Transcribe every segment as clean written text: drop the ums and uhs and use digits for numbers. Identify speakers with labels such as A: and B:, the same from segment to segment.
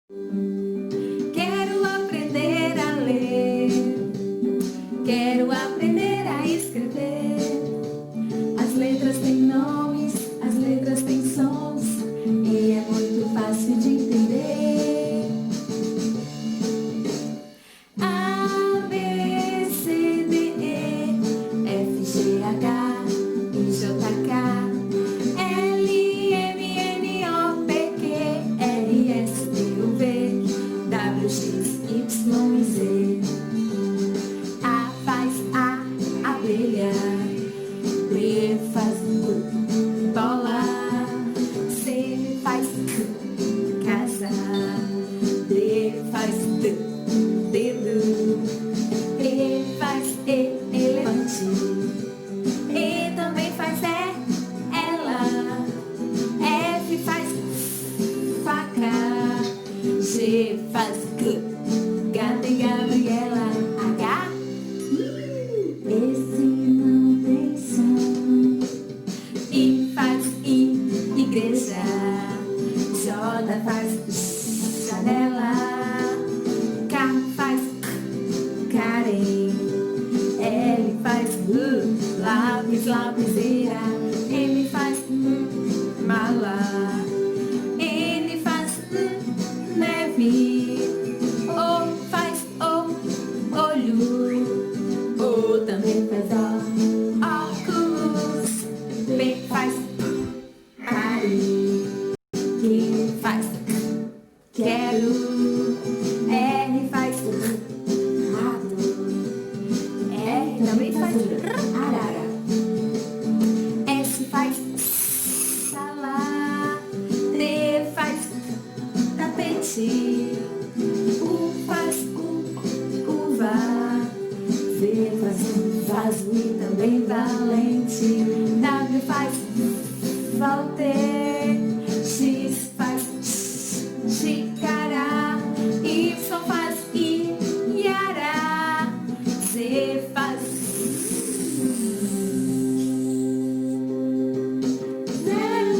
A: Quero aprender a ler, quero aprender a escrever. As letras têm nomes, as letras têm sons, e é muito fácil de entender. A, B, C, D, E, F, G, H, I, J, K, L, M, N, O, P, Q, R, S, T, U, V, W, X, Y, Z. A faz a abelha, B faz bola, C faz casa, D faz dedo, E faz elefante, E também faz ela, F faz faca, G faz gato e Gabriela, H, esse não tem som, I faz igreja, J faz janela, K faz Karen, L faz lápis, lapiseira, M faz mala, N faz neve, O faz olho, O também faz óculos, P faz pare, Q faz quero, R faz rato, R também faz arara, S faz sala, T faz tapete, U faz uva, V faz vaso e também valente, W faz Walter, X faz xícara, Y faz Iara, Z faz zero.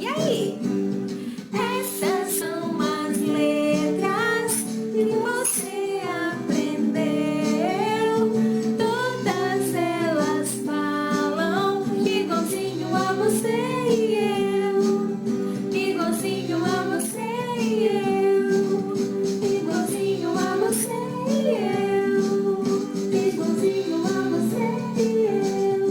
A: E aí? Essas são as letras que você aprendeu. Todas elas falam igualzinho a você e eu. Igualzinho a você e eu. Igualzinho a você e eu. Igualzinho a você e eu.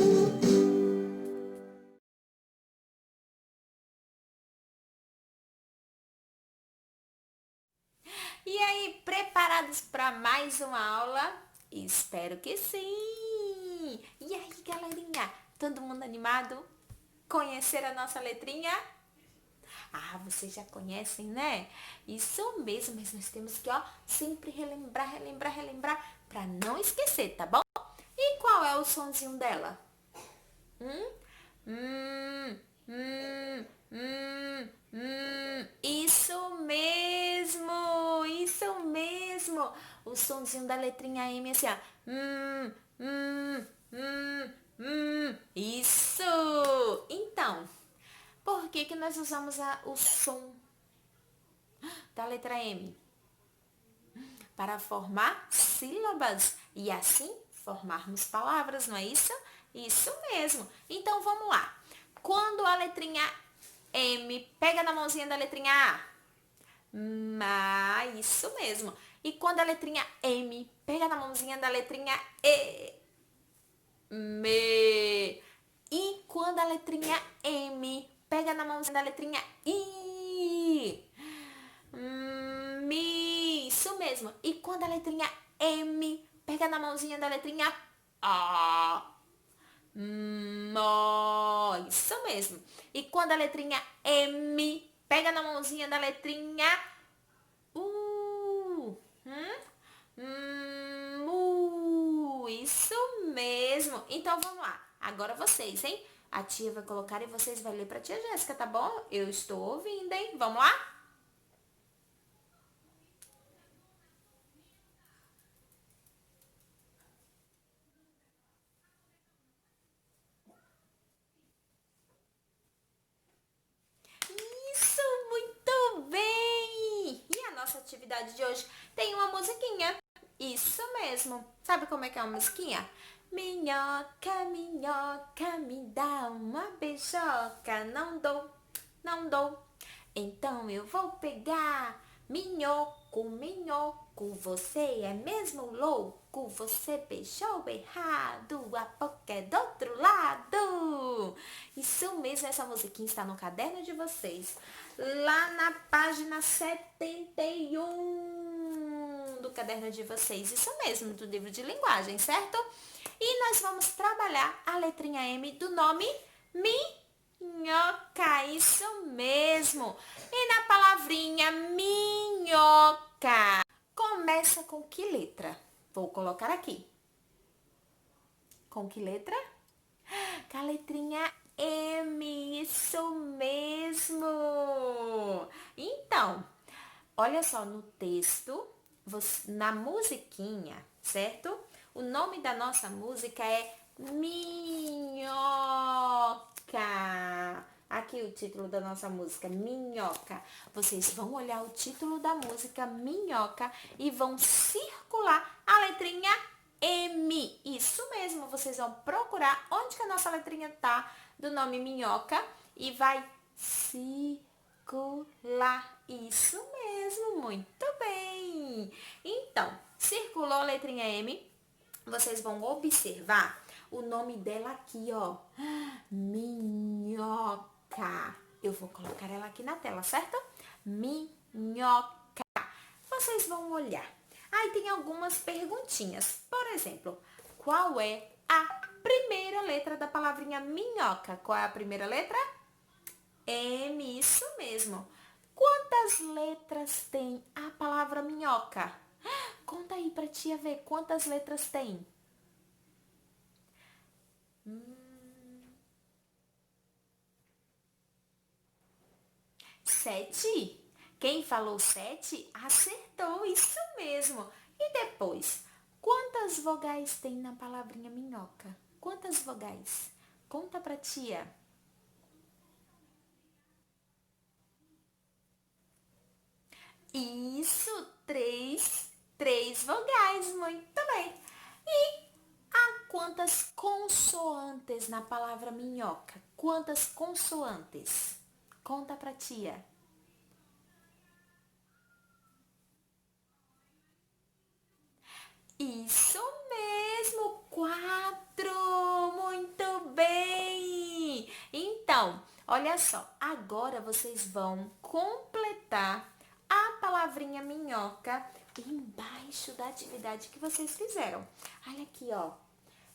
B: E aí, preparados para mais uma aula? Espero que sim! E aí, galerinha, todo mundo animado? Conhecer a nossa letrinha? Ah, vocês já conhecem, né? Isso mesmo, mas nós temos que, sempre relembrar, para não esquecer, tá bom? E qual é o sonzinho dela? Isso mesmo. O sonzinho da letrinha M assim, ó. Isso. Então, por que nós usamos o som da letra M? Para formar sílabas e assim formarmos palavras, não é isso? Isso mesmo. Então, vamos lá. Quando a letrinha M pega na mãozinha da letrinha A, isso mesmo. E quando a letrinha M pega na mãozinha da letrinha E, me. E quando a letrinha M pega na mãozinha da letrinha I, mi. Isso mesmo. E quando a letrinha M pega na mãozinha da letrinha A, mo. Isso mesmo. E quando a letrinha M pega na mãozinha da letrinha U, isso mesmo. Então vamos lá. Agora vocês, hein? A tia vai colocar e vocês vão ler pra tia Jéssica, tá bom? Eu estou ouvindo, hein? Vamos lá? atividade de hoje tem uma musiquinha. Isso mesmo. Sabe como é que é uma musiquinha? Minhoca, minhoca, me dá uma beijoca. Não dou, não dou. Então eu vou pegar. Minhoco, minhoco, você é mesmo louco? Você beijou errado, a boca é do outro lado. Isso mesmo, essa musiquinha está no caderno de vocês. Lá na página 71 do caderno de vocês. Isso mesmo, do livro de linguagem, certo? E nós vamos trabalhar a letrinha M do nome minhoca, isso mesmo. E na palavrinha minhoca, começa com que letra? Vou colocar aqui. Com que letra? Com a letrinha M, isso mesmo. Então, olha só no texto, na musiquinha, certo? O nome da nossa música é Minhoca. Aqui o título da nossa música, Minhoca. Vocês vão olhar o título da música, Minhoca, e vão circular a letrinha M. Isso mesmo, vocês vão procurar onde que a nossa letrinha tá do nome Minhoca e vai circular. Isso mesmo, muito bem. Então, circulou a letrinha M. Vocês vão observar o nome dela aqui, ó. Minhoca. Eu vou colocar ela aqui na tela, certo? Minhoca. Vocês vão olhar. Aí tem algumas perguntinhas. Por exemplo, qual é a primeira letra da palavrinha minhoca? Qual é a primeira letra? M, isso mesmo. Quantas letras tem a palavra minhoca? Conta aí pra tia ver quantas letras tem. 7? Quem falou 7 acertou, isso mesmo. E depois, quantas vogais tem na palavrinha minhoca? Quantas vogais? Conta pra tia. Isso, três vogais, muito bem. E há quantas consoantes na palavra minhoca? Quantas consoantes? Conta pra tia. Isso mesmo, 4. Muito bem. Então, olha só, agora vocês vão completar a palavrinha minhoca embaixo da atividade que vocês fizeram. Olha aqui, ó.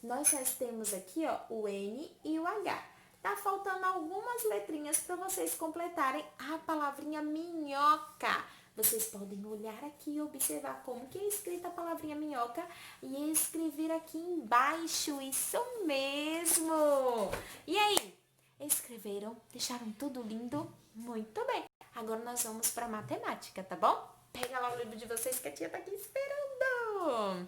B: Nós já temos aqui, ó, o N e o H. Tá faltando algumas letrinhas para vocês completarem a palavrinha minhoca. Vocês podem olhar aqui e observar como que é escrita a palavrinha minhoca e escrever aqui embaixo. Isso mesmo! E aí? Escreveram? Deixaram tudo lindo? Muito bem! Agora nós vamos para matemática, tá bom? Pega lá o livro de vocês que a tia tá aqui esperando!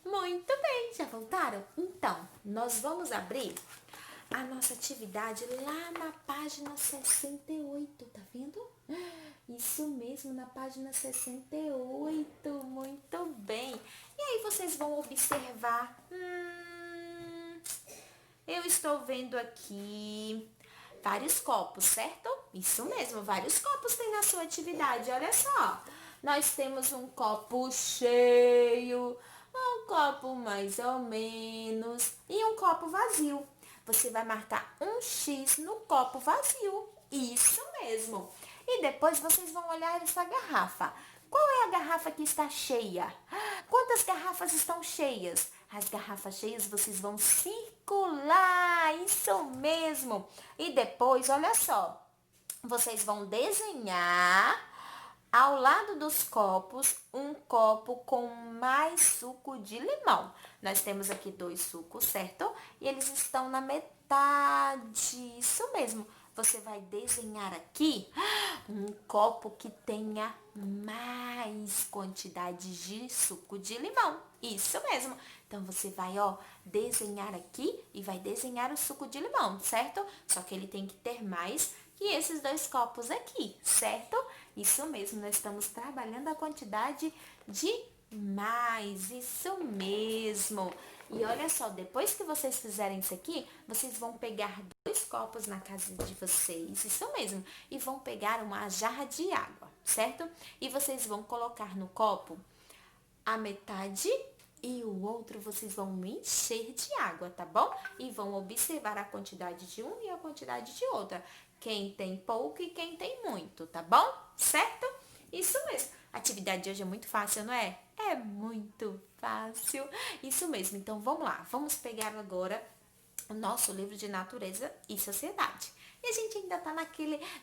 B: Muito bem, já voltaram? Então, nós vamos abrir a nossa atividade lá na página 68, tá vendo? Isso mesmo, na página 68, muito bem. E aí vocês vão observar, eu estou vendo aqui vários copos, certo? Isso mesmo, vários copos tem na sua atividade, olha só. Nós temos um copo cheio, um copo mais ou menos e um copo vazio. Você vai marcar um X no copo vazio. Isso mesmo. E depois vocês vão olhar essa garrafa. Qual é a garrafa que está cheia? Quantas garrafas estão cheias? As garrafas cheias vocês vão circular. Isso mesmo. E depois, olha só. Vocês vão desenhar ao lado dos copos, um copo com mais suco de limão. Nós temos aqui 2 sucos, certo? E eles estão na metade. Isso mesmo. Você vai desenhar aqui um copo que tenha mais quantidade de suco de limão. Isso mesmo. Então, você vai, ó, desenhar aqui e vai desenhar o suco de limão, certo? Só que ele tem que ter mais e esses 2 copos aqui, certo? Isso mesmo, nós estamos trabalhando a quantidade de mais, isso mesmo. E olha só, depois que vocês fizerem isso aqui, vocês vão pegar 2 copos na casa de vocês, isso mesmo, e vão pegar uma jarra de água, certo? E vocês vão colocar no copo a metade e o outro vocês vão encher de água, tá bom? E vão observar a quantidade de um e a quantidade de outra. Quem tem pouco e quem tem muito, tá bom? Certo? Isso mesmo. A atividade de hoje é muito fácil, não é? É muito fácil. Isso mesmo. Então, vamos lá. Vamos pegar agora o nosso livro de natureza e sociedade. E a gente ainda tá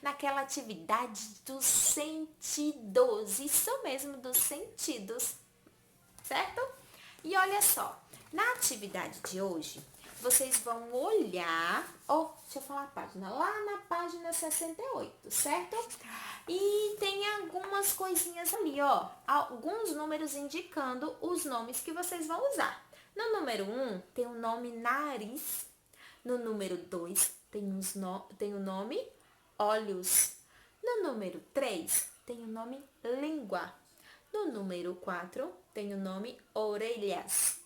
B: naquela atividade dos sentidos. Isso mesmo, dos sentidos. Certo? E olha só, na atividade de hoje, vocês vão olhar, deixa eu falar a página, lá na página 68, certo? E tem algumas coisinhas ali, alguns números indicando os nomes que vocês vão usar. No número 1 tem o nome nariz, no número 2 tem o nome olhos, no número 3 tem o nome língua. No número 4, tem o nome orelhas.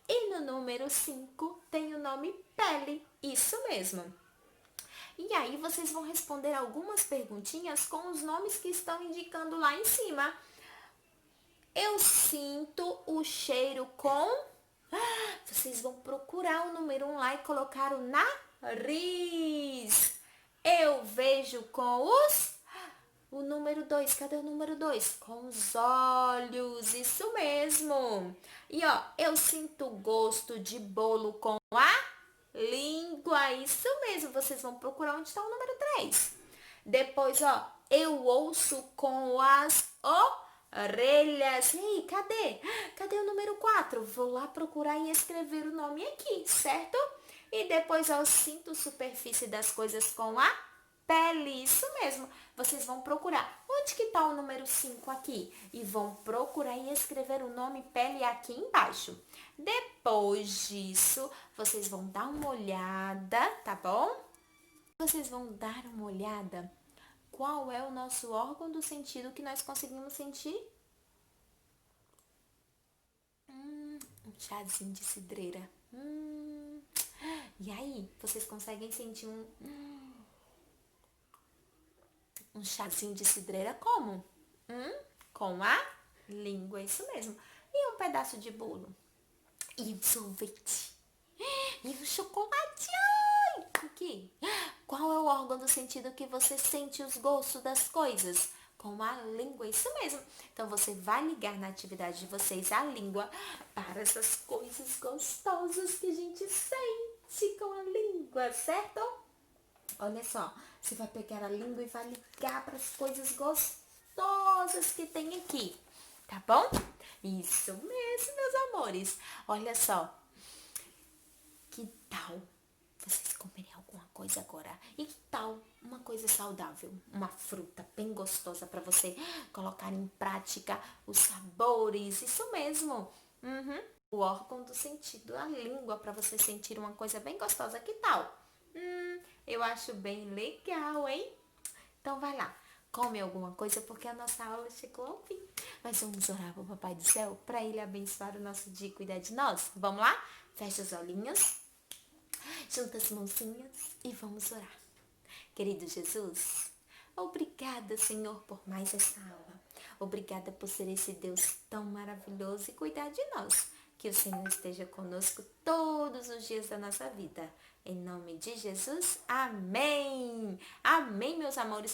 B: E no número 5, tem o nome pele. Isso mesmo. E aí, vocês vão responder algumas perguntinhas com os nomes que estão indicando lá em cima. Eu sinto o cheiro com... Vocês vão procurar o número 1 lá e colocar o nariz. Eu vejo com os... O número 2, cadê o número 2? Com os olhos, isso mesmo. E eu sinto gosto de bolo com a língua, isso mesmo. Vocês vão procurar onde está o número 3. Depois, eu ouço com as orelhas. Ei, cadê? Cadê o número 4? Vou lá procurar e escrever o nome aqui, certo? E depois, eu sinto superfície das coisas com a pele, isso mesmo. Vocês vão procurar onde que tá o número 5 aqui e vão procurar e escrever o nome pele aqui embaixo. Depois disso, vocês vão dar uma olhada, tá bom? Vocês vão dar uma olhada qual é o nosso órgão do sentido que nós conseguimos sentir. Um chazinho de cidreira. E aí, vocês conseguem sentir um chazinho de cidreira como? Com a língua, isso mesmo. E um pedaço de bolo. E um sorvete. E um chocolate. Ai, aqui. Qual é o órgão do sentido que você sente os gostos das coisas? Com a língua, isso mesmo. Então, você vai ligar na atividade de vocês a língua para essas coisas gostosas que a gente sente com a língua, certo? Olha só, você vai pegar a língua e vai ligar para as coisas gostosas que tem aqui, tá bom? Isso mesmo, meus amores. Olha só, que tal vocês comerem alguma coisa agora? E que tal uma coisa saudável, uma fruta bem gostosa para você colocar em prática os sabores, isso mesmo. O órgão do sentido, a língua, para você sentir uma coisa bem gostosa, que tal? Eu acho bem legal, hein? Então vai lá, come alguma coisa porque a nossa aula chegou ao fim. Mas vamos orar para o Papai do Céu para ele abençoar o nosso dia e cuidar de nós. Vamos lá? Fecha os olhinhos, junta as mãozinhas e vamos orar. Querido Jesus, obrigada, Senhor, por mais essa aula. Obrigada por ser esse Deus tão maravilhoso e cuidar de nós. Que o Senhor esteja conosco todos os dias da nossa vida. Em nome de Jesus, amém. Amém, meus amores.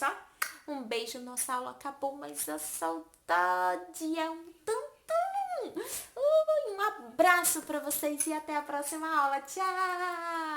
B: Um beijo, nossa aula acabou, mas a saudade é um tantum. Um abraço para vocês e até a próxima aula. Tchau!